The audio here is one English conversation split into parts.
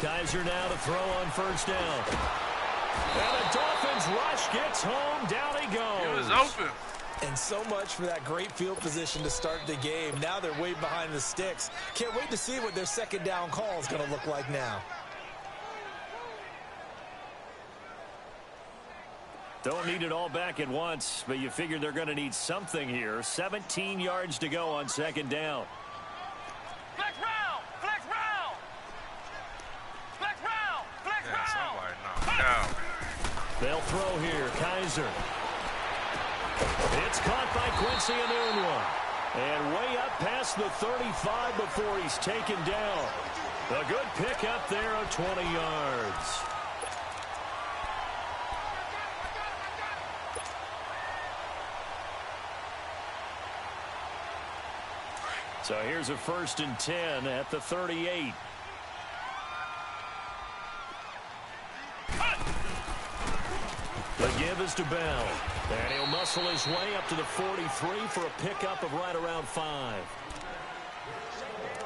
Kaiser now to throw on first down. And the Dolphins rush gets home. Down he goes. He was open. And so much for that great field position to start the game. Now they're way behind the sticks. Can't wait to see what their second down call is going to look like now. Don't need it all back at once, but you figure they're going to need something here. 17 yards to go on second down. Flex round! Flex round! Flex round! Flex round! Somebody knocked out. They'll throw here. Kaiser. It's caught by Quincy Enunwa. And way up past the 35 before he's taken down. A good pickup there of 20 yards. So here's a 1st and 10 at the 38. The give is to Bell. And he'll muscle his way up to the 43 for a pickup of right around 5.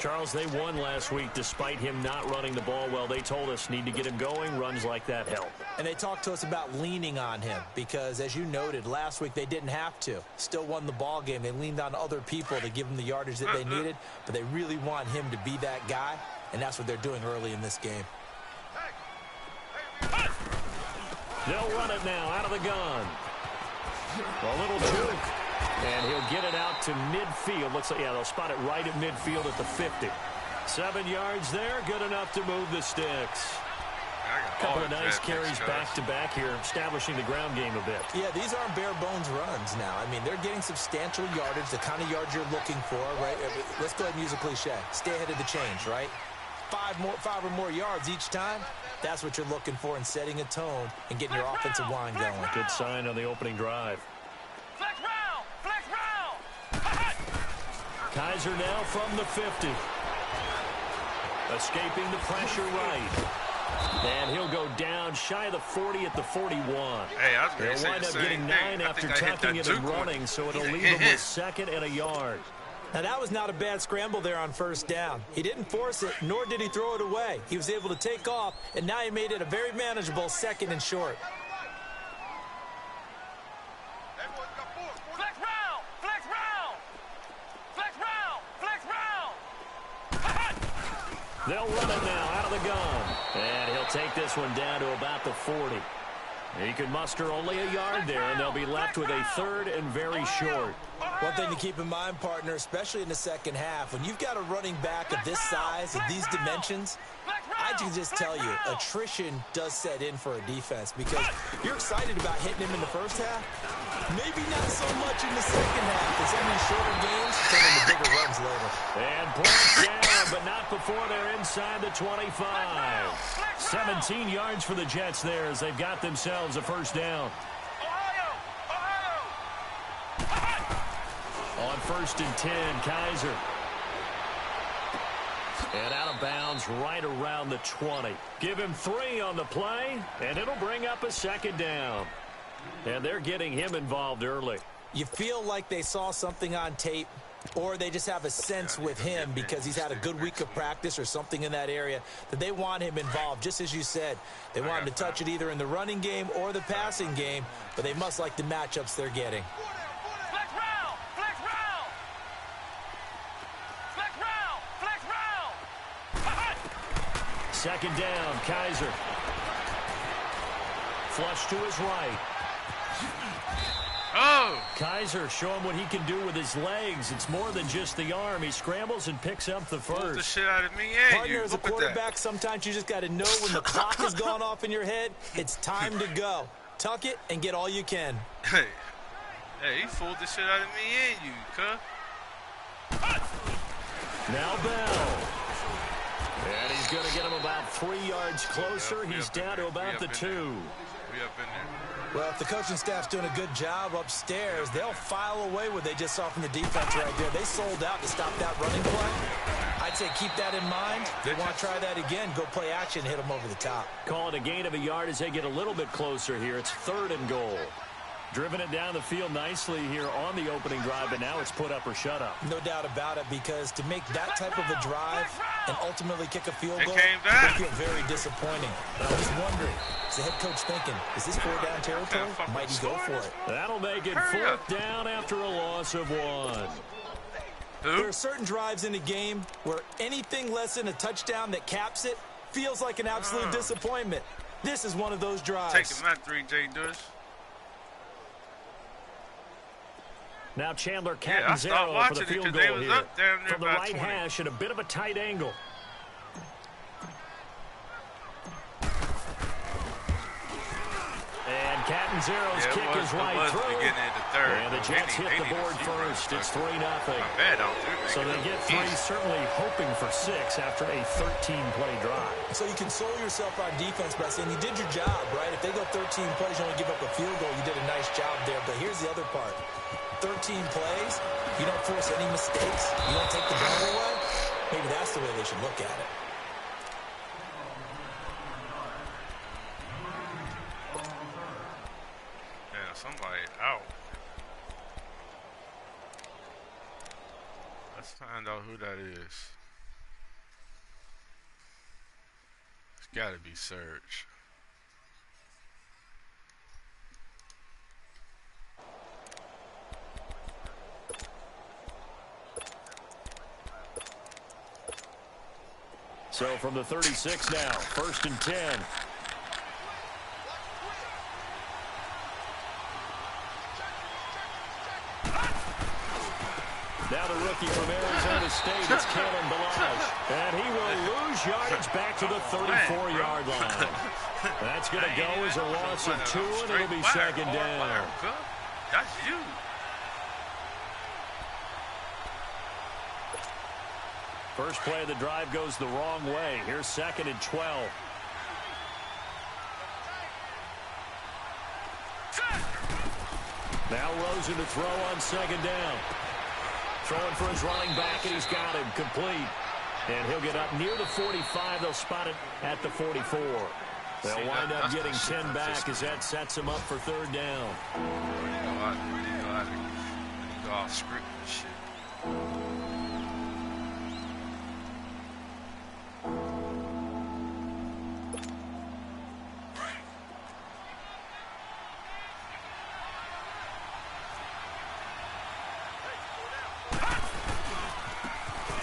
Charles, they won last week despite him not running the ball well. They told us need to get him going. Runs like that help. And they talked to us about leaning on him because, as you noted, last week they didn't have to. Still won the ball game. They leaned on other people to give them the yardage that they needed, but they really want him to be that guy, and that's what they're doing early in this game. They'll run it now out of the gun. A little juke. And he'll get it out to midfield. Looks like, yeah, they'll spot it right at midfield at the 50. 7 yards there, good enough to move the sticks. A couple of nice carries back-to-back here, establishing the ground game a bit. Yeah, these aren't bare-bones runs now. I mean, they're getting substantial yardage, the kind of yards you're looking for, right? Let's go ahead and use a cliche. Stay ahead of the change, right? 5 or more yards each time. That's what you're looking for in setting a tone and getting your offensive line going. Good sign on the opening drive. Flex round! Flex round! Kaiser now from the 50. Escaping the pressure right. And he'll go down shy of the 40 at the 41. Hey, I was going to say They'll wind the up same getting 9 thing. after tucking it and running, so it'll leave him with 2nd and a yard. Now, that was not a bad scramble there on first down. He didn't force it, nor did he throw it away. He was able to take off, and now he made it a very manageable 2nd and short. Flex round! Flex round! Flex round! Flex round! They'll run it now out of the gun. And he'll take this one down to about the 40. He can muster only a yard there, and they'll be left with a 3rd and very short. One thing to keep in mind, partner, especially in the second half, when you've got a running back of this size, of these dimensions, I can just tell you, attrition does set in for a defense because you're excited about hitting him in the first half. Maybe not so much in the second half. In some of these shorter games, some of the bigger runs later. And brought down, but not before they're inside the 25. 17 yards for the Jets there as they've got themselves a first down. On 1st and 10, Kaiser. And out of bounds right around the 20. Give him 3 on the play, and it'll bring up a 2nd down. And they're getting him involved early. You feel like they saw something on tape, or they just have a sense with him because he's had a good week of practice or something in that area that they want him involved. Just as you said, they want him to touch it either in the running game or the passing game, but they must like the matchups they're getting. Flex round! Flex round! Flex round! Flex round! 2nd down, Kaiser. Flush to his right. Oh! Kaiser showing what he can do with his legs. It's more than just the arm. He scrambles and picks up the Pulled the first. shit out of me and Partner, you. as a Look at quarterback, that. sometimes you just got to know when the clock has gone off in your head, it's time to go. Tuck it and get all you can. Hey, he pulled the shit out of me and you, cuz. Now Bell. And he's going to get him about 3 yards closer. He's down to about the 2. We up in there. Well, if the coaching staff's doing a good job upstairs, they'll file away what they just saw from the defense right there. They sold out to stop that running play. I'd say keep that in mind. They want to try that again. Go play action, hit them over the top. Call it a gain of a yard as they get a little bit closer here. It's 3rd and goal. Driven it down the field nicely here on the opening drive, but now it's put up or shut up. No doubt about it, because to make that type of a drive and ultimately kick a field goal, back. they feel very disappointing. But I was wondering, is the head coach thinking, is this 4-down territory? Might he go for it? That'll make it 4th down after a loss of 1. There are certain drives in the game where anything less than a touchdown that caps it feels like an absolute disappointment. This is one of those drives. Taking my 3, Jay Deuce. Now Chandler Catanzaro for the field goal here. From the right hash at a bit of a tight angle. And Catanzaro's kick is right through. And the Jets hit the board first. It's 3-0. So they get 3, certainly hoping for 6 after a 13-play drive. So you console yourself on defense by saying you did your job, right? If they go 13 plays, you only give up a field goal, you did a nice job there. But here's the other part. 13 plays, you don't force any mistakes, you don't take the ball away. Maybe that's the way they should look at it. Yeah, somebody out. Let's find out who that is. It's gotta be Serge. So from the 36 now, 1st and 10. Now the rookie from Arizona State, it's Kalen Balazs. And he will lose yardage back to the 34-yard line. That's going to go as a loss of 2, and it'll be 2nd down. That's you. First play of the drive goes the wrong way. Here's 2nd and 12. Now Rosen to throw on 2nd down. Throwing for his running back, and he's got him complete. And he'll get up near the 45. They'll spot it at the 44. They'll wind up getting 10 back as that sets him up for 3rd down. Go off script and shit.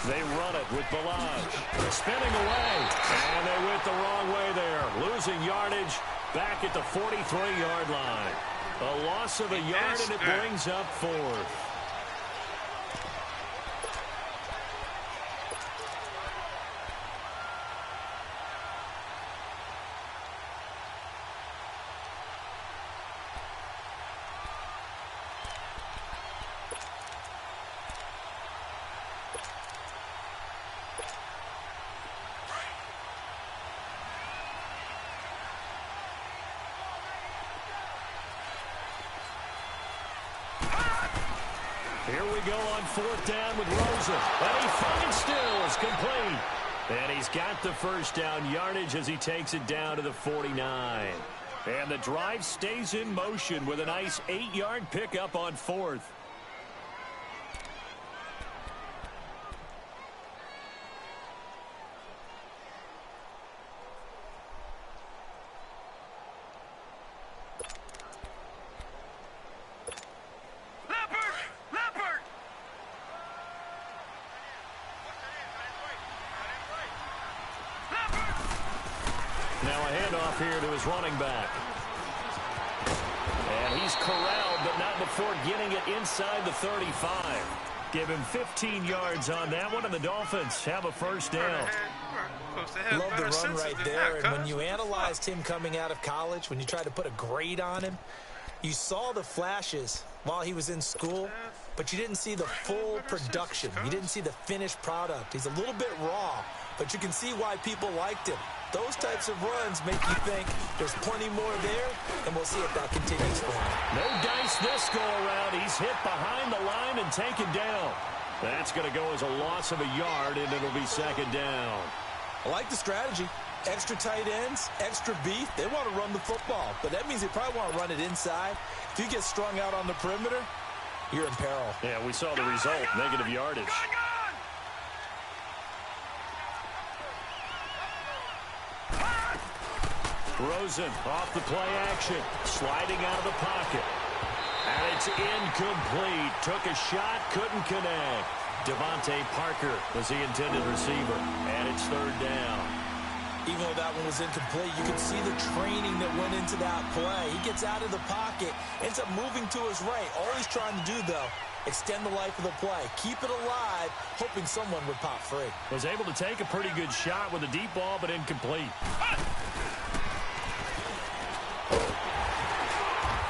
They run it with Balazs. Spinning away. And they went the wrong way there. Losing yardage back at the 43-yard line. A loss of a yard, and it brings up 4th. Here we go on 4th down with Rosen. And he finds Stills complete. And he's got the 1st down yardage as he takes it down to the 49. And the drive stays in motion with a nice 8-yard pickup on 4th. Here to his running back. And he's corralled, but not before getting it inside the 35. Give him 15 yards on that one, and the Dolphins have a 1st down. Love the run right there. And when you analyzed him coming out of college, when you tried to put a grade on him, you saw the flashes while he was in school, but you didn't see the full production. You didn't see the finished product. He's a little bit raw, but you can see why people liked him. Those types of runs make you think there's plenty more there, and we'll see if that continues for him. No dice this go-around. He's hit behind the line and taken down. That's going to go as a loss of a yard, and it'll be 2nd down. I like the strategy. Extra tight ends, extra beef, they want to run the football. But that means they probably want to run it inside. If you get strung out on the perimeter, you're in peril. Yeah, we saw the result, negative yardage. Rosen off the play action, sliding out of the pocket. And it's incomplete. Took a shot, couldn't connect. Devontae Parker was the intended receiver. And it's third down. Even though that one was incomplete, you can see the training that went into that play. He gets out of the pocket, ends up moving to his right. All he's trying to do, though, extend the life of the play. Keep it alive, hoping someone would pop free. Was able to take a pretty good shot with a deep ball, but incomplete.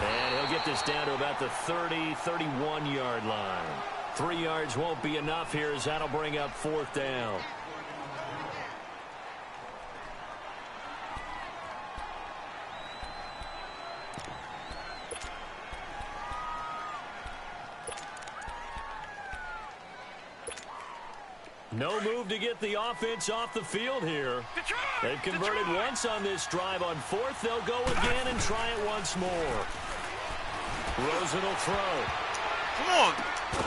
And he'll get this down to about the 30, 31-yard line. 3 yards won't be enough here as that'll bring up fourth down. No move to get the offense off the field here. They've converted once on this drive. On fourth, they'll go again and try it once more. Rosen will throw. Come on.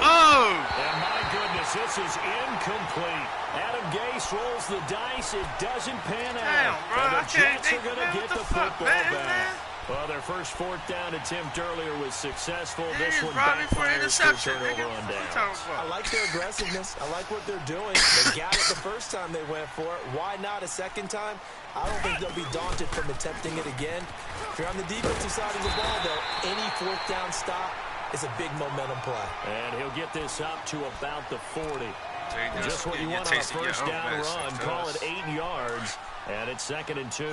Oh! And my goodness, this is incomplete. Adam Gase rolls the dice. It doesn't pan out. Damn, bro. And the Jets are going to man, get the football back. Well, their first fourth down attempt earlier was successful. This one backfires for a turnover on downs. I like their aggressiveness. I like what they're doing. They got it the first time they went for it. Why not a second time? I don't think they'll be daunted from attempting it again. If you're on the defensive side of the ball, though, any fourth down stop is a big momentum play. And he'll get this up to about the 40. Just what you want on a tasted first your own down medicine, run. Call it 8 yards, and it's 2nd and 2.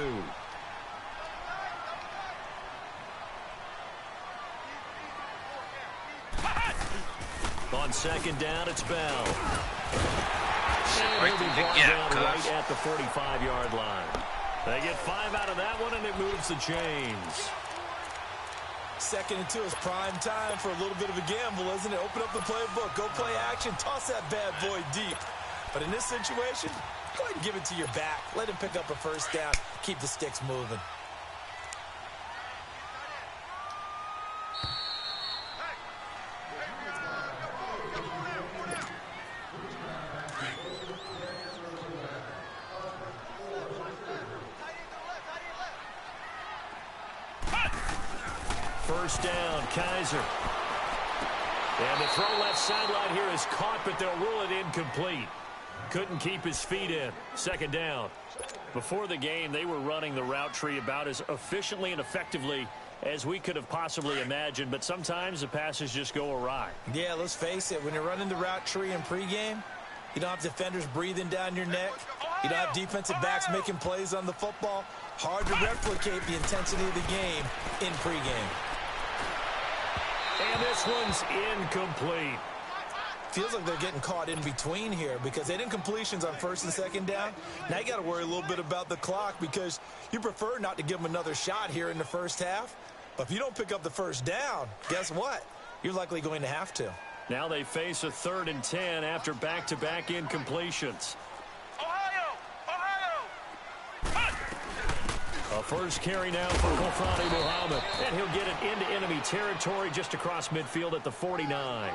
On second down, it's Bell. And he'll be brought down right at the 45-yard line. They get 5 out of that one, and it moves the chains. 2nd and 2 is prime time for a little bit of a gamble, isn't it? Open up the playbook, go play action, toss that bad boy deep. But in this situation, go ahead and give it to your back. Let him pick up a first down, keep the sticks moving. First down, Kaiser. And the throw left sideline here is caught, but they'll rule it incomplete. Couldn't keep his feet in. 2nd down. Before the game, they were running the route tree about as efficiently and effectively as we could have possibly imagined, but sometimes the passes just go awry. Yeah, let's face it. When you're running the route tree in pregame, you don't have defenders breathing down your neck. You don't have defensive backs making plays on the football. Hard to replicate the intensity of the game in pregame. And this one's incomplete. Feels like they're getting caught in between here because they didn't completions on 1st and 2nd down. Now you got to worry a little bit about the clock because you prefer not to give them another shot here in the first half. But if you don't pick up the first down, guess what? You're likely going to have to. Now they face a 3rd and 10 after back-to-back incompletions. A first carry now for Kofrani Muhammad. And he'll get it into enemy territory just across midfield at the 49.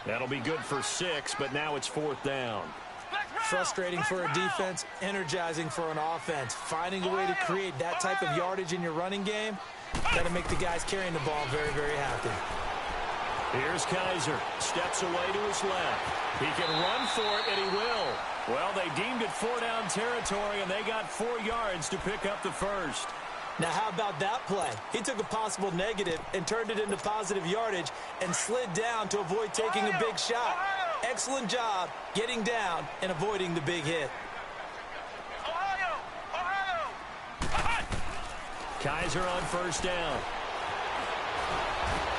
That'll be good for 6, but now it's 4th down. Frustrating for a defense, energizing for an offense. Finding a way to create that type of yardage in your running game, got to make the guys carrying the ball very, very happy. Here's Kaiser. Steps away to his left. He can run for it, and he will. Well, they deemed it 4-down territory, and they got 4 yards to pick up the first. Now, how about that play? He took a possible negative and turned it into positive yardage and slid down to avoid taking a big shot. Excellent job getting down and avoiding the big hit. Kaiser on first down.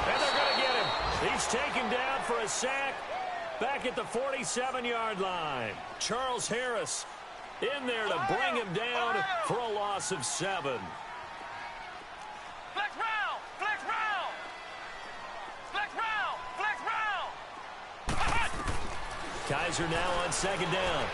And they're going to get him. He's taken down for a sack back at the 47-yard line. Charles Harris in there to bring him down for a loss of 7. Flex round! Flex round! Flex round! Flex round! Kaiser now on second down.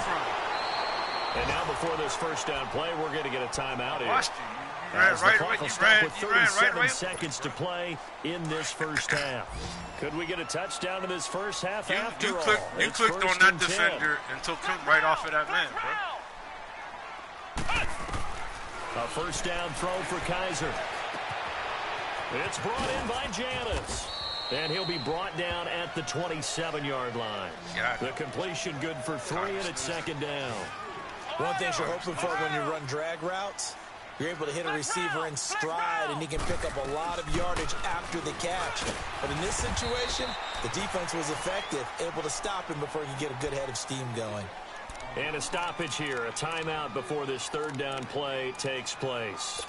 from? And now before this first down play, we're going to get a timeout here. Watched you. You ran right away. With 37 seconds to play in this first half. Could we get a touchdown in this first half after all? You clicked on that defender and took him right off of that man, bro. A first down throw for Kaiser. It's brought in by Janis. And he'll be brought down at the 27-yard line. The completion good for 3, and it's second down. One thing you're hoping for when you run drag routes, you're able to hit a receiver in stride, and he can pick up a lot of yardage after the catch. But in this situation, the defense was effective, able to stop him before he could get a good head of steam going. And a stoppage here, a timeout before this third down play takes place.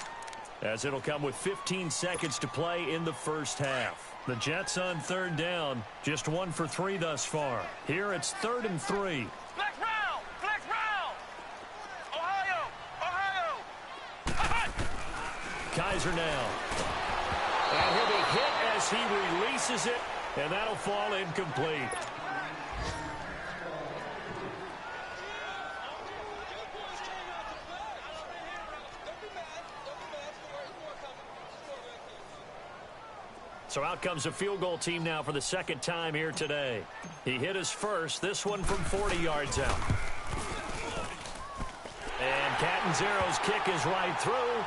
As it'll come with 15 seconds to play in the first half. The Jets on third down, just 1 for 3 thus far. Here it's 3rd and 3. Flex round! Flex round! Ohio! Ohio! Kaiser now. And he'll be hit as he releases it, and that'll fall incomplete. So out comes a field goal team now for the second time here today. He hit his first, this one from 40 yards out. And Catanzaro's kick is right through.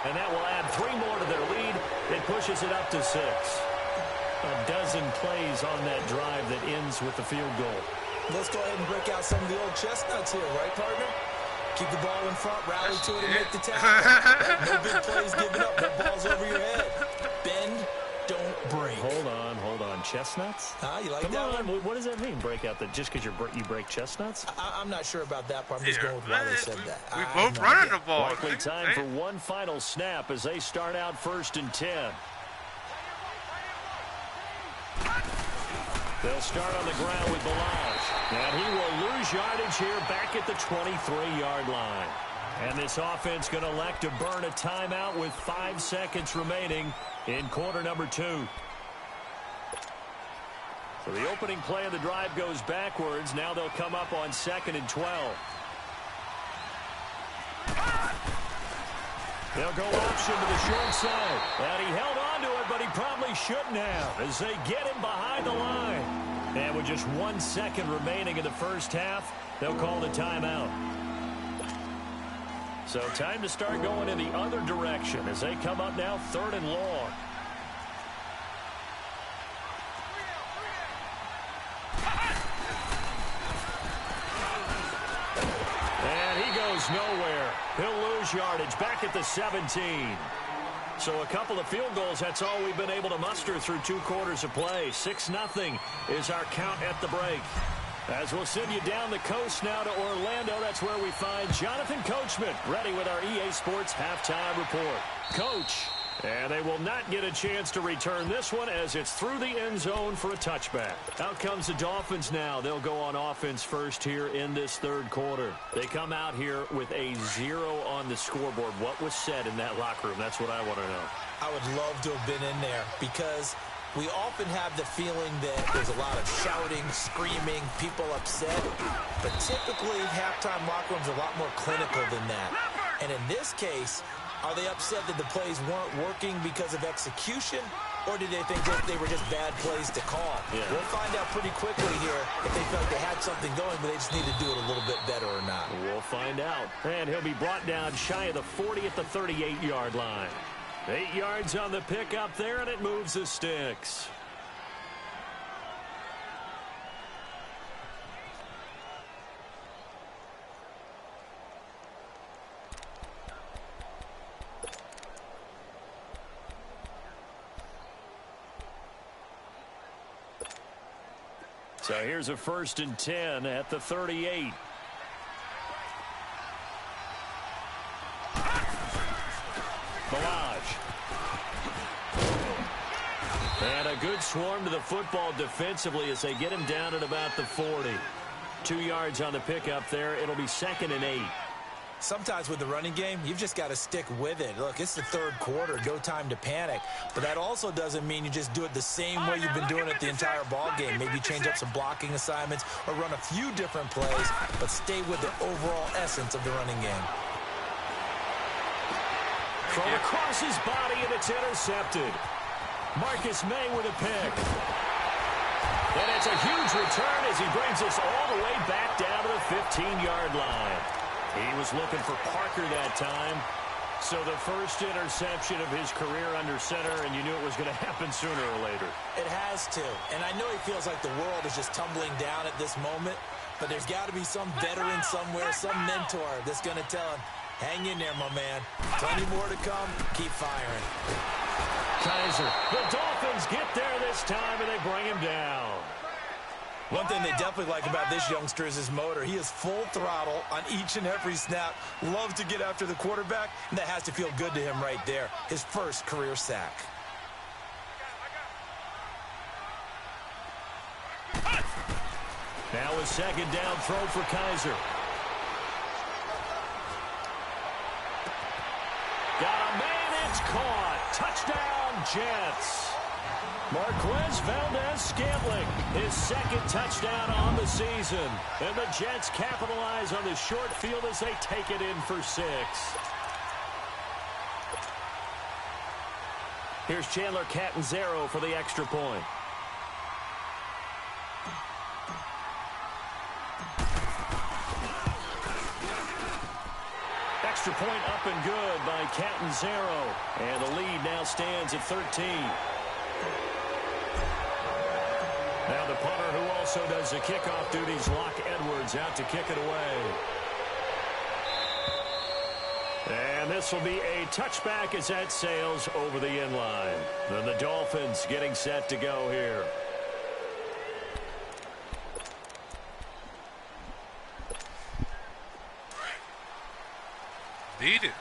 And that will add 3 more to their lead. It pushes it up to 6. A dozen plays on that drive that ends with the field goal. Let's go ahead and break out some of the old chestnuts here, right, partner? Keep the ball in front, rally to it, and make the tackle. No big plays given up, no balls over your head. Bend, don't break. Hold on. Chestnuts? You like Come that on. one? What does that mean, break out? Just because you break chestnuts? I'm not sure about that part. I'm just going with why they said that. We both running the ball. Likely time for one final snap as they start out 1st and 10. They'll start on the ground with Balaj. And he will lose yardage here back at the 23-yard line. And this offense going to elect to burn a timeout with 5 seconds remaining in quarter number 2. So the opening play of the drive goes backwards. Now they'll come up on 2nd and 12. They'll go option to the short side. And he held on to it, but he probably shouldn't have as they get him behind the line. And with just 1 second remaining in the first half, they'll call the timeout. So time to start going in the other direction as they come up now 3rd and long. And he goes nowhere. He'll lose yardage back at the 17. So a couple of field goals, that's all we've been able to muster through 2 quarters of play. 6-0 is our count at the break. As we'll send you down the coast now to Orlando, that's where we find Jonathan Coachman ready with our EA Sports halftime report. Coach, and they will not get a chance to return this one as it's through the end zone for a touchback. Out comes the Dolphins now. They'll go on offense first here in this 3rd quarter. They come out here with a 0 on the scoreboard. What was said in that locker room? That's what I want to know. I would love to have been in there because we often have the feeling that there's a lot of shouting, screaming, people upset. But typically, halftime locker rooms are a lot more clinical than that. And in this case, are they upset that the plays weren't working because of execution? Or did they think that they were just bad plays to call? Yeah. We'll find out pretty quickly here if they felt like they had something going, but they just need to do it a little bit better or not. We'll find out. And he'll be brought down shy of the 40 at the 38-yard line. 8 yards on the pickup there, and it moves the sticks. So here's a 1st and 10 at the 38. Balaj. And a good swarm to the football defensively as they get him down at about the 40. 2 yards on the pickup there. It'll be 2nd and 8. Sometimes with the running game, you've just got to stick with it. Look, it's the third quarter, no time to panic. But that also doesn't mean you just do it the same way you've been doing it the entire ball game. Maybe change up some blocking assignments or run a few different plays, but stay with the overall essence of the running game. Thrown across his body, and it's intercepted. Marcus May with a pick. And it's a huge return as he brings us all the way back down to the 15-yard line. He was looking for Parker that time. So the first interception of his career under center, and you knew it was going to happen sooner or later. It has to. And I know he feels like the world is just tumbling down at this moment, but there's got to be some veteran somewhere, some mentor that's going to tell him, hang in there, my man. Plenty more to come. Keep firing. Kaiser. The Dolphins get there this time, and they bring him down. One thing they definitely like about this youngster is his motor. He is full throttle on each and every snap. Loves to get after the quarterback, and that has to feel good to him right there. His first career sack. Now a second down throw for Kaiser. Got a man, it's caught. Touchdown, Jets. Marquez Valdez-Scantling, his second touchdown on the season. And the Jets capitalize on the short field as they take it in for 6. Here's Chandler Catanzaro for the extra point. Extra point up and good by Catanzaro. And the lead now stands at 13. Now the punter, who also does the kickoff duties, Locke Edwards, out to kick it away. And this will be a touchback as that sails over the end line. Then the Dolphins getting set to go here. Beat it.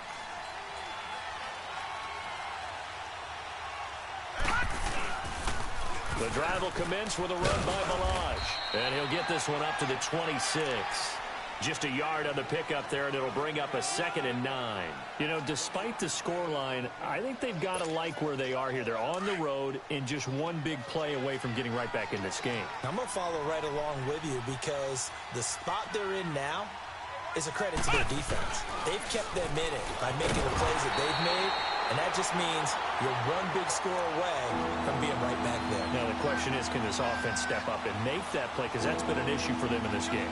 The drive will commence with a run by Balaj. And he'll get this one up to the 26. Just a yard on the pickup there, and it'll bring up a 2nd and 9. You know, despite the scoreline, I think they've got to like where they are here. They're on the road and just one big play away from getting right back in this game. I'm going to follow right along with you because the spot they're in now is a credit to their defense. They've kept them in it by making the plays that they've made, and that just means you're one big score away from being right back there. Now the question is, can this offense step up and make that play? Because that's been an issue for them in this game.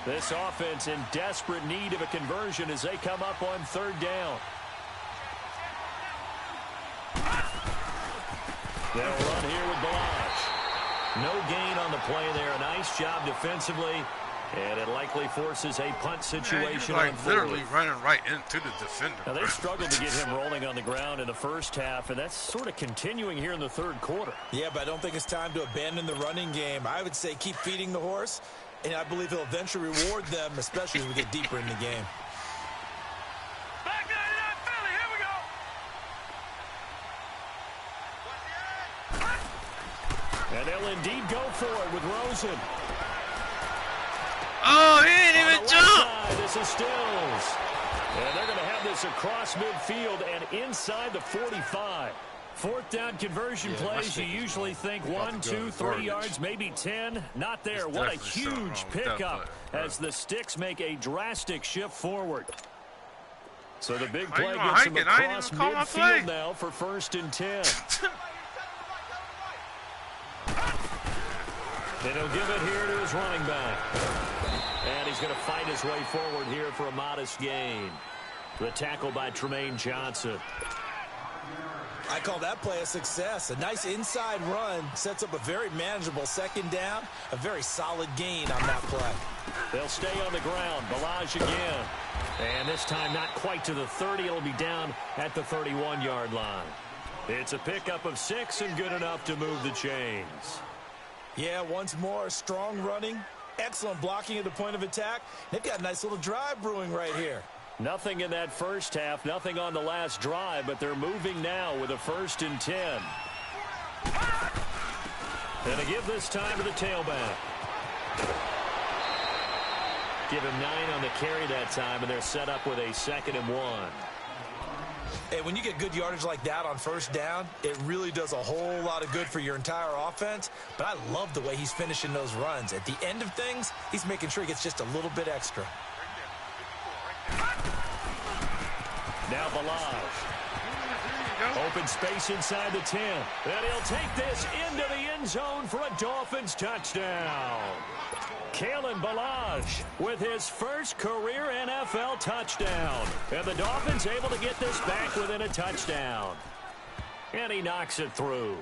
This offense in desperate need of a conversion as they come up on 3rd down. They'll run here with Balaj. No gain on the play there. A nice job defensively. And it likely forces a punt situation. Man, on literally running right into the defender. Now, they struggled to get him rolling on the ground in the first half, and that's sort of continuing here in the 3rd quarter. Yeah, but I don't think it's time to abandon the running game. I would say keep feeding the horse, and I believe he'll eventually reward them, especially as we get deeper in the game. Back 99 Philly, here we go. And they'll indeed go for it with Rosen. Oh, he didn't even jump. This is Stills. And they're going to have this across midfield and inside the 45. 4th down conversion plays, you usually think 1, 2, 3 yards, maybe 10. Not there. There's What a definitely something huge wrong with that pickup play, as the Sticks make a drastic shift forward. So the big Why play you gonna gets them hike it? I ain't across even call my play. midfield now for 1st and 10. And he'll give it here to his running back. And he's going to fight his way forward here for a modest gain. The tackle by Tremaine Johnson. I call that play a success. A nice inside run sets up a very manageable 2nd down. A very solid gain on that play. They'll stay on the ground. Balaj again. And this time not quite to the 30. It'll be down at the 31-yard line. It's a pickup of 6 and good enough to move the chains. Yeah, once more, strong running. Excellent blocking at the point of attack. They've got a nice little drive brewing right here. Nothing in that first half, nothing on the last drive, but they're moving now with a 1st and 10. And to give this time to the tailback. Give him 9 on the carry that time, and they're set up with a 2nd and 1. Hey, when you get good yardage like that on first down, it really does a whole lot of good for your entire offense. But I love the way he's finishing those runs. At the end of things, he's making sure he gets just a little bit extra. Now Balazs. Open space inside the 10. And he'll take this into the end zone for a Dolphins touchdown. Kalen Balazs with his first career NFL touchdown. And the Dolphins able to get this back within a touchdown. And he knocks it through.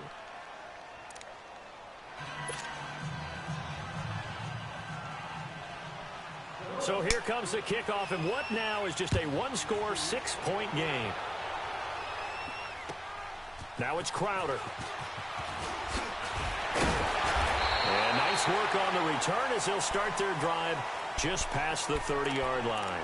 So here comes the kickoff, and what now is just a one-score, 6-point game. Now it's Crowder. And nice work on the return as they'll start their drive just past the 30-yard line.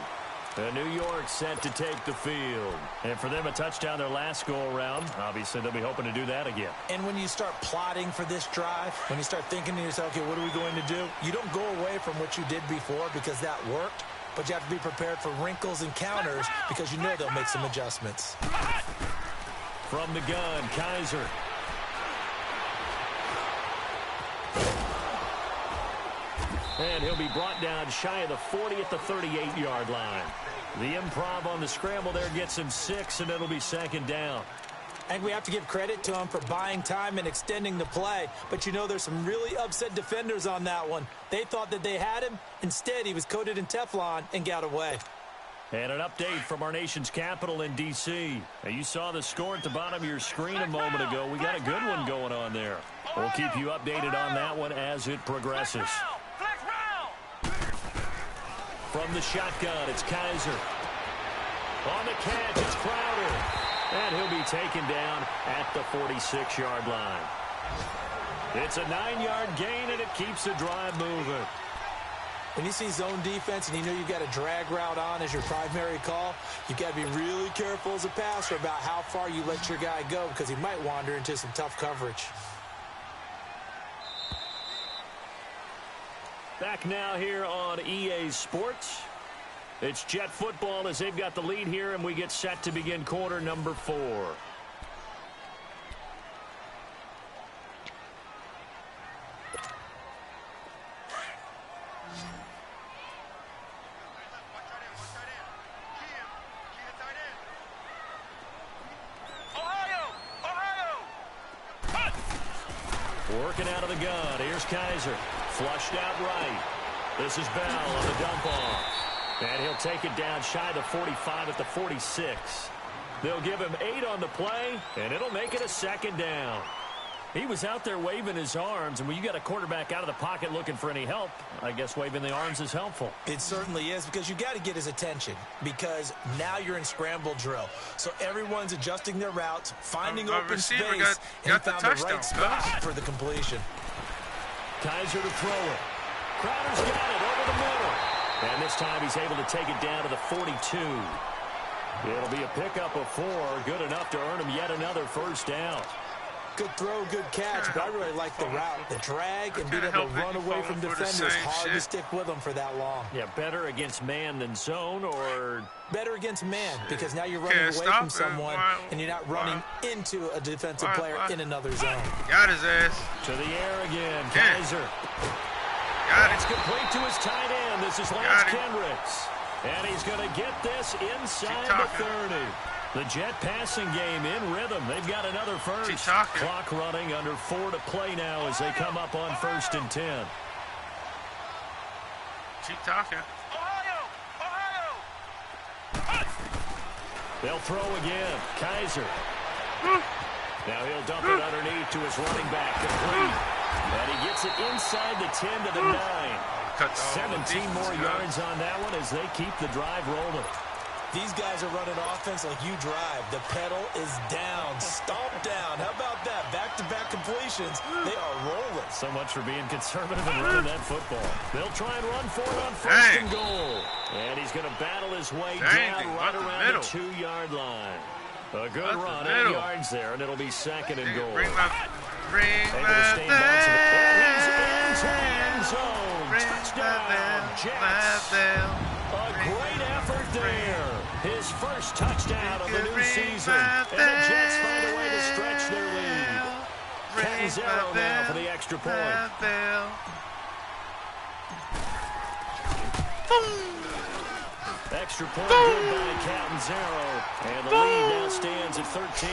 New York set to take the field. And for them, a touchdown their last go-around. Obviously, they'll be hoping to do that again. And when you start plotting for this drive, when you start thinking to yourself, okay, what are we going to do? You don't go away from what you did before because that worked, but you have to be prepared for wrinkles and counters because you know they'll make some adjustments. From the gun, Kaiser. And he'll be brought down shy of the 40 at the 38-yard line. The improv on the scramble there gets him 6, and it'll be 2nd down. I think we have to give credit to him for buying time and extending the play. But, you know, there's some really upset defenders on that one. They thought that they had him. Instead, he was coated in Teflon and got away. And an update from our nation's capital in D.C. Now, you saw the score at the bottom of your screen a moment ago. We got a good one going on there. We'll keep you updated on that one as it progresses. From the shotgun, it's Kaiser. On the catch, it's Crowder. And he'll be taken down at the 46-yard line. It's a 9-yard gain, and it keeps the drive moving. When you see zone defense and you know you've got a drag route on as your primary call, you've got to be really careful as a passer about how far you let your guy go because he might wander into some tough coverage. Back now here on EA Sports. It's Jet football as they've got the lead here, and we get set to begin quarter number 4. Working out of the gun. Here's Kaiser. Flushed out right. This is Bell on the dump off. And he'll take it down shy of the 45 at the 46. They'll give him 8 on the play, and it'll make it a 2nd down. He was out there waving his arms, and when you got a quarterback out of the pocket looking for any help, I guess waving the arms is helpful. It certainly is because you got to get his attention because now you're in scramble drill. So everyone's adjusting their routes, finding open space, and found the right spot for the completion. Kaiser to throw it. Crowder's got it over the middle. And this time he's able to take it down to the 42. It'll be a pickup of 4, good enough to earn him yet another first down. Good throw, good catch, but I really like the route. The drag and being able to run away from defenders, hard to stick with them for that long. Yeah, better against man than zone, or? Better against man, because now you're running away from someone, and you're not running into a defensive player in another zone. Got his ass. To the air again, Kaiser. It's complete to his tight end. This is Lance Kendricks. And he's going to get this inside the 30. The Jet passing game in rhythm. They've got another first. Clock running under 4 to play now as they come up on 1st and 10. Keep talking. They'll throw again. Kaiser. Now he'll dump it underneath to his running back. Complete. And he gets it inside the 10 to the 9. 17 more yards on that one as they keep the drive rolling. These guys are running offense like you drive. The pedal is down, stomp down. How about that? Back-to-back completions. They are rolling. So much for being conservative and running that football. They'll try and run for it on 1st and goal. And he's going to battle his way down right around the 2-yard line. A good run, 8 yards there, and it'll be 2nd and goal. ring Able to my stay in bounds. And he's into the bell. end zone. Ring Touchdown, my Jets. bell. A great effort there. His first touchdown of the new Ring season. my And the Jets find a way to stretch their lead. Catanzaro now for the extra point. Extra point good by Catanzaro. And the lead now stands at 13.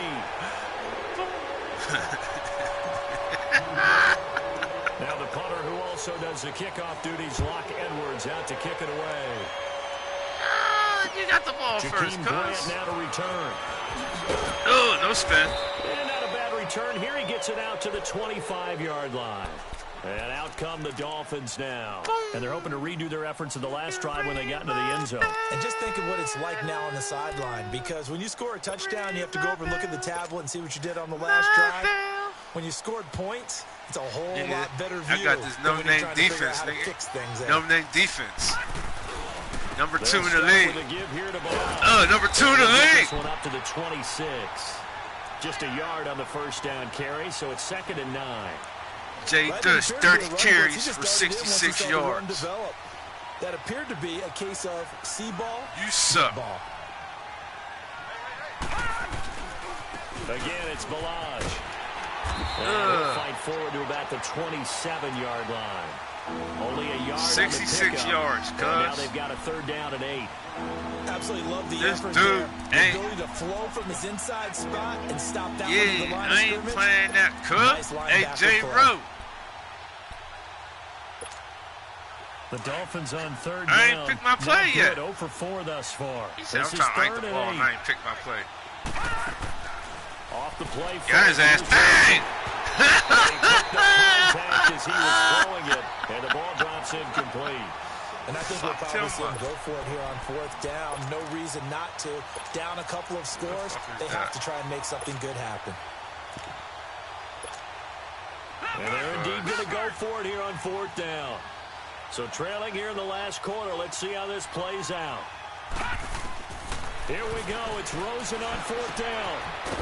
Now the punter who also does the kickoff duties, Locke Edwards, out to kick it away. You got the ball Jakeem first, Grant cuz. now to return. Oh, no spin. And not a bad return. Here he gets it out to the 25-yard line. And out come the Dolphins now. And they're hoping to redo their efforts in the last drive when they got into the end zone. And just think of what it's like now on the sideline, because when you score a touchdown, you have to go over and look at the tablet and see what you did on the last drive. When you scored points, it's a whole lot better view. I got this no-name defense, nigga. No-name defense. Number 2 in the league. Number 2 in the league. This one up to the 26. Just a yard on the first down carry, so it's 2nd and 9. Jay Dush, 30 carries for 66 yards. That appeared to be a case of see ball. You suck. Ball. Again, it's Balaj. They'll fight forward to about the 27-yard line. Only a yard 66 yards, cuz. Now they've got a 3rd down and 8. Absolutely love the This effort dude there. The ain't. ability to flow from his inside spot and stop down Yeah, the line of I ain't scrimmage. playing that, cuz. Nice Hey, linebacker J. play. Rowe. The Dolphins on 3rd down. I ain't picked my play Not yet. good, 0 for 4 thus far. He said, This I'm is trying to hike 3rd the and ball, and 8. I ain't picked my play. Off the play. Got his ass. Bang! He took the contact as he was throwing it, and the ball drops incomplete. And I think we'll probably see him go for it here on 4th down. No reason not to. Down a couple of scores, they have to try and make something good happen. And they're indeed going to go for it here on 4th down. So trailing here in the last quarter. Let's see how this plays out. Here we go. It's Rosen on 4th down.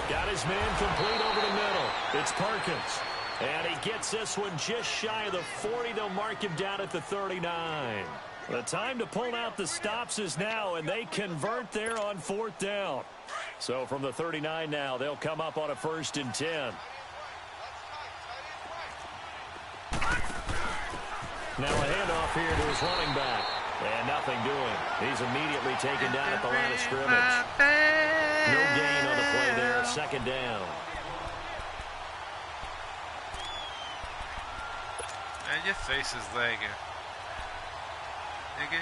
Got his man complete over the middle. It's Perkins. And he gets this one just shy of the 40. They'll mark him down at the 39. The time to pull out the stops is now, and they convert there on 4th down. So from the 39 now, they'll come up on a 1st and 10. Now a handoff here to his running back. And nothing doing. He's immediately taken down at the line of scrimmage. No gain on the play there. 2nd down. Man, your face is lagging. Nigga.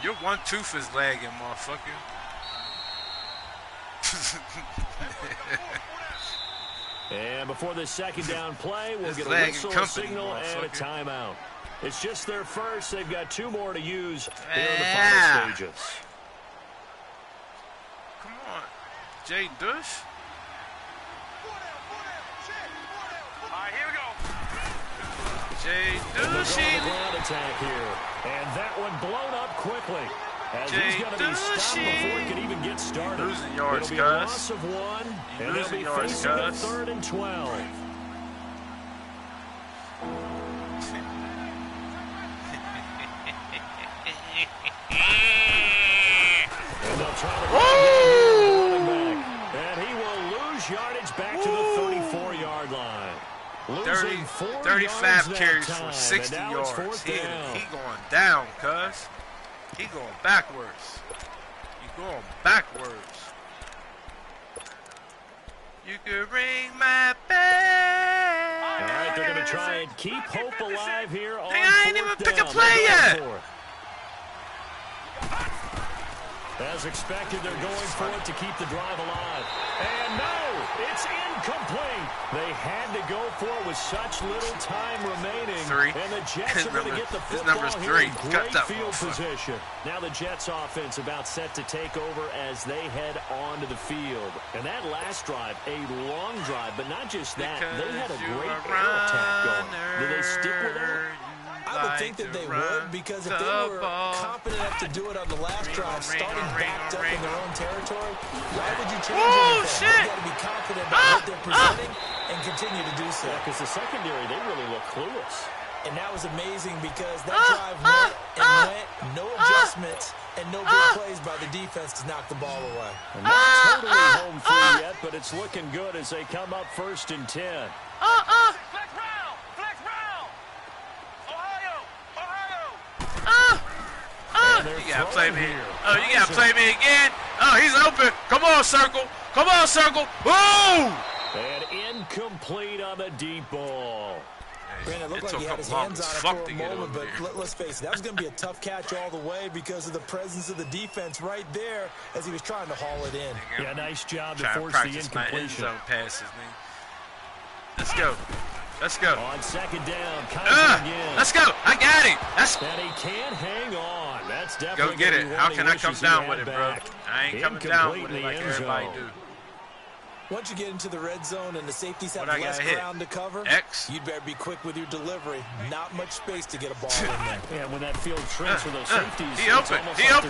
Your one tooth is lagging, motherfucker. And before this 2nd down play, we'll It's get a lagging whistle, a company, signal, and a motherfucker. timeout. It's just their first. They've got 2 more to use here in the Yeah. final stages. Come on. Jay Dush? All right, here we go. Jay And they'll go on the Dushy. ground attack here. And that one blown up quickly. As he's Jay going to be stopped Dushy. before he can even get started. Losing yards, It'll be a guys. loss of 1, You and they'll losing be yards, facing a guys. 3rd and 12. And they'll try to running back. And he will lose yardage back to the 34-yard line. Losing 35 yards carries that time. for 60 And now it's yards. 4th down. He going down, cuz. He going backwards. He going backwards. You can ring my bell. All right, they're going to try and keep hope alive here on I ain't 4th even pick a down. play They're yet. going for it. As expected, they're going for it to keep the drive alive. And no, it's incomplete. They had to go for it with such little time remaining. 3. And the Jets are going to get the His football number's here 3. in Got great that field motherfucker. position. Now the Jets offense about set to take over as they head onto the field. And that last drive, a long drive, but not just that. They had a great air attack going. Do they stick with that? I I would think that they would, because if they were confident enough to do it on the last drive, starting backed up in their own territory, why would you change anything? They got to be confident about what they're presenting and continue to do so. Because the secondary, they really look clueless. And that was amazing because that drive went and went, no adjustments, and no big plays by the defense to knock the ball away. And not totally home free yet, but it's looking good as they come up 1st and 10. Flex round! Flex round! Ohio! You gotta play me. Oh, you gotta play me again. Oh, he's open. Come on, circle. Come on, circle. Woo! And incomplete on the deep ball. Granted, it looked like he had his hands on it for a moment, but let's face it, that was going to be a tough catch all the way because of the presence of the defense right there as he was trying to haul it in. Yeah, nice job to force the incompletion. Passes, let's go. Let's go. On 2nd down, Kaiser again. Let's go. I got him. And he can't hang on. That's definitely go get it. How can I come down with it, bro? I ain't coming down with it like everybody do. Once you get into the red zone and the safeties have less ground to cover, you'd better be quick with your delivery. Not much space to get a ball in there. Yeah, when that field shrinks for those safeties, he open. Give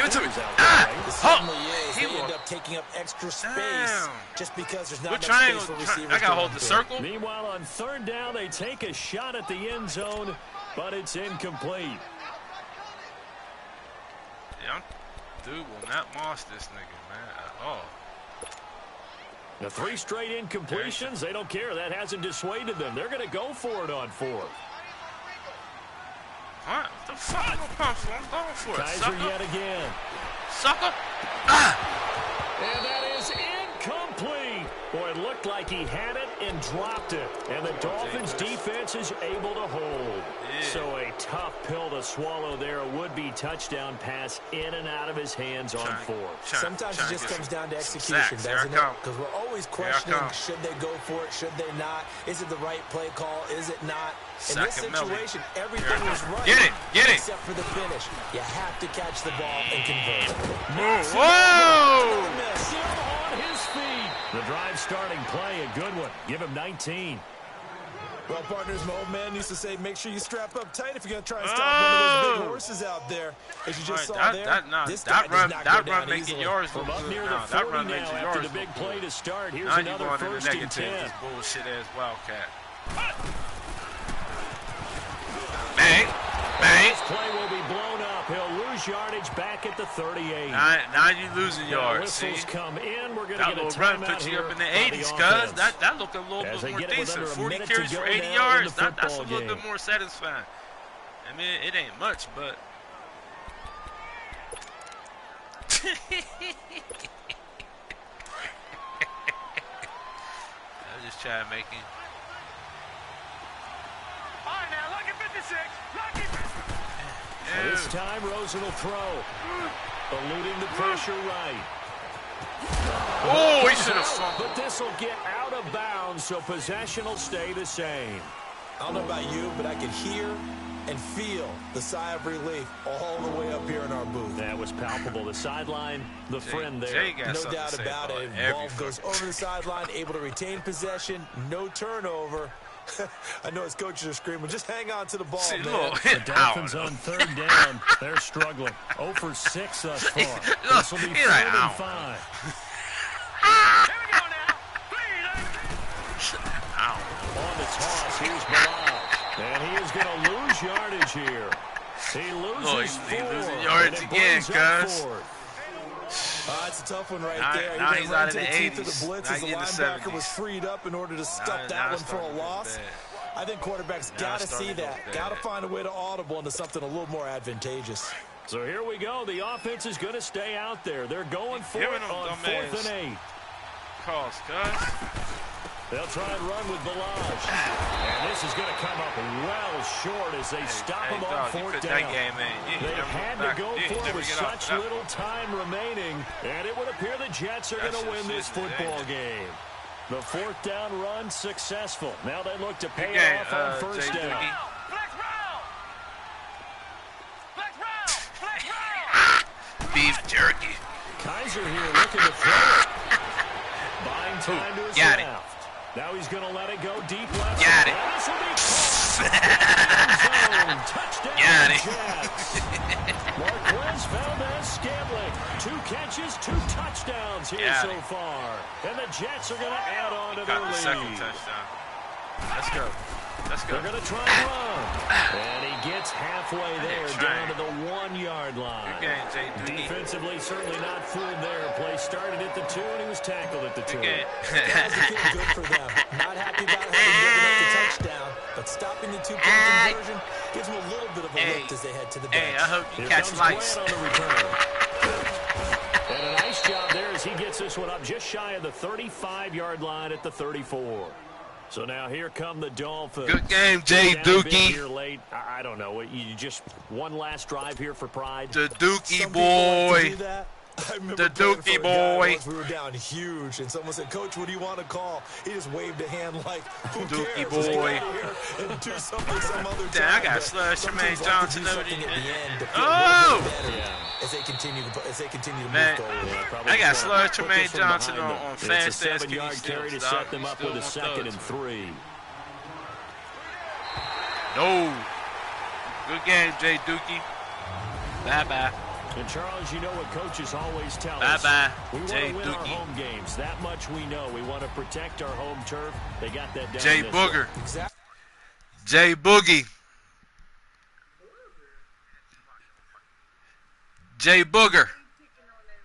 it to me. It certainly is. They end up taking up extra space just because there's not enough space for receivers. I got to hold the circle. Meanwhile, on 3rd down, they take a shot at the end zone, but it's incomplete. Yeah, dude will not moss this nigga, man, at all. The 3 straight incompletions, they don't care. That hasn't dissuaded them. They're going to go for it on 4th. What the fuck? I'm going for it. Kaiser yet again. Sucker. And that is incomplete. Boy, it looked like he had it and dropped it. And the Dolphins' defense is able to hold. So a tough pill to swallow there. A would-be touchdown pass in and out of his hands on 4th. Sometimes it just comes down to execution, doesn't it? Because we're always questioning, should they go for it, should they not? Is it the right play call? Is it not? In this situation, everything was right. Get it. Except for the finish. You have to catch the ball and convert. Whoa! Still on his feet. The drive starting play, a good one. Give him 19. Well, partners, my old man used to say, make sure you strap up tight if you're going to try and stop one of those big horses out there. As you just saw there, this guy does not go down easily. From up near the 40 now after the big play to start. Here's another 1st and 10. This bullshit-ass Wildcat. Bang. This play will be blown up. He'll lose yardage back at the 38. Now you're losing yards. See? Come in. We're going to that get a little run put you up in the 80s, cuz. That looked a little bit more decent. 40 carries for 80 yards. That's a little bit more satisfying. I mean, it ain't much, but. I just try to make it. All right, now, lucky 56. Lucky 56. This time, Rosen will throw. Eluding the pressure right. Oh, he should have fumbled. But this will get out of bounds, so possession will stay the same. I don't know about you, but I could hear and feel the sigh of relief all the way up here in our booth. That was palpable. The sideline, the friend there. No doubt about it. Ball goes over the sideline, able to retain possession, no turnover. I know his coaches are screaming, just hang on to the ball, man. The Dolphins on 3rd down. They're struggling. 0 for 6 thus far. This will be 3rd and 5. Here we go now. On the toss, here's Balaj. And he is going to lose yardage here. He loses 4. He's losing yards again, cuz. It's a tough one right there. Now he's out of the 80s. The blitz as the linebacker was freed up in order to stuff that one for a loss. I think quarterbacks got to see that. Got to find a way to audible into something a little more advantageous. So here we go. The offense is going to stay out there. They're going for it on 4th and 8. They'll try and run with Balaj. And this is going to come up well short as they stop him on 4th down. They had to go for it with such little time remaining. And it would appear the Jets are going to win this football game. The 4th down run successful. Now they look to pay it off on 1st down. Beef jerky. Kaiser here looking to throw it. Buying time to his left. Now he's going to let it go deep left. Got it. This will be caught. Touchdown, Got it. Jets. Marquez Valdez-Scantling. 2 catches, 2 touchdowns here so far. And the Jets are going to add on to their Got the lead. second touchdown. Let's go. Let's go. They're going to try and run. And he gets halfway there, down to the 1-yard line. Good game, Jay Doogie. Defensively, certainly not fooled there. Play started at the 2, and he was tackled at the 2. Good game. Guys are feeling good for them. Not happy about having given up the touchdown, but stopping the 2-point conversion gives them a little bit of a lift as they head to the bench. Hey, I hope you Here catch comes lights. Grant on the return. And a nice job there as he gets this one up just shy of the 35-yard line at the 34. So now here come the Dolphins. Good game, Jay Doogie. Here late. I don't know. You just one last drive here for pride. The Dookie Some people like to do boy. that. I remember The playing for Dookie a guy boy. once. We were down huge, and someone said, "Coach, what do you want to call?" He just waved a hand like, "Who Dookie cares? boy. Just get out of here and do something some other Damn, I time." got But slush some Jermaine teams like to Johnson do over something the at the end to feel Oh! a little bit better as they continue to Man, move forward. Probably I got just slush wanna put Jermaine this one Johnson behind on them. It's a fast ass 7-yard carry to set them up with a 2nd and 3. No. Good game, Jay Dookie. Bye-bye. And Charles, you know what coaches always tell us. Bye-bye, We want Jay to win our Dookie. home games. That much we know. We want to protect our home turf. They got that done. Jay in this one. Booger. Exactly. Jay Boogie. Jay Booger.